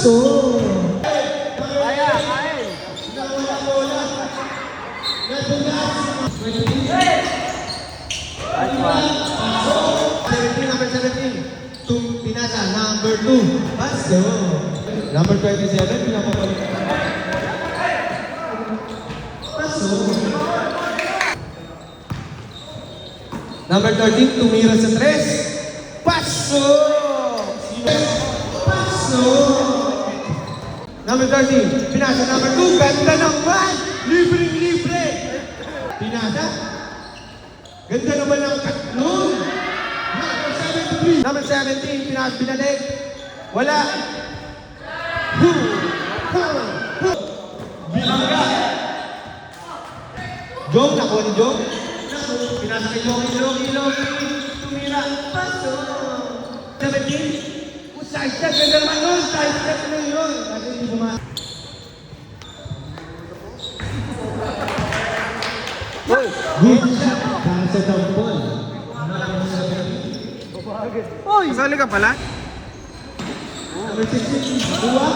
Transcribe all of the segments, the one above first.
Paso! Kaya, kain. Nawala bola. Natulas. Nice one. 17, number 17. Pinasa, number 2. Paso. Number 27, pinapabalik. Paso. Number 13, tumira sa 3. Paso. Paso. Number 13, pinasa. Number 2, ganda naman. Libre. Pinasa. Ganda naman ang katlong. Number 17, pinasa, binalik. Wala. Bilangga. Jong, nakuha ni Jong. Pinasa kay Ilong. Tumira. Paso. 17. Side step, ganda naman nun. Side step na yun. Kasi hindi bumasok. Hoy! Good shot. Para sa tampon. Hoy! Kasali ka pala? Number 16, Buwa.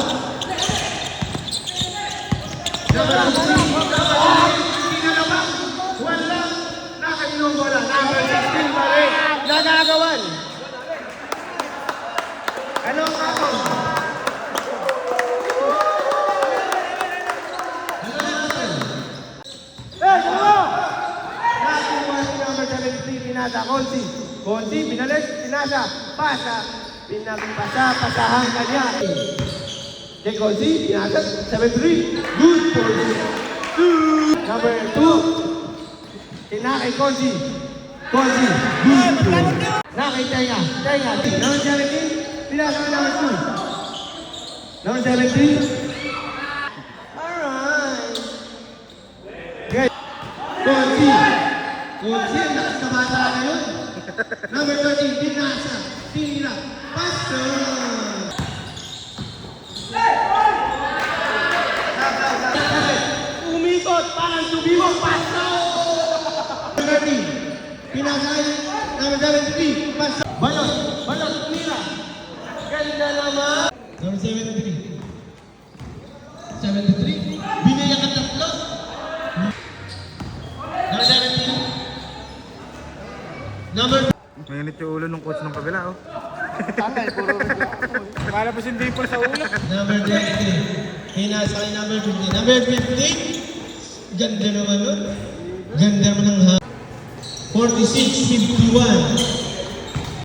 Number 16, wala. Nakainong bola. Number 16 pa rin. Nagagawan. Ano ang ako? Nakuha si number 73, pinasa, Konsi, binalik, pinasa, pasa, pasahan kanya. Kay Konsi, pinasa, 73, good for you. Number 2, kay Konsi, good for you. Nakay Tenga, number 17, pinasa ka number 2. Number 17, alright. Okay. Konsi, ang lakas na bata na yun. Number 13, pinasa, tinira, paso. Umikot, parang tumibok, paso. Number 13, pinasa, number 73, paso. Balot, tinira. Ganda naman. Number 73. 73, binaya ka tatlo. Number 17. Number Mainit yung ulo ng coach ng kabila, oh. Tangay, puro para po hindi po sa ulo. Number 23. Pinasa kay number 15. Number 15. Ganda naman nun. Ganda naman ng 46, 51.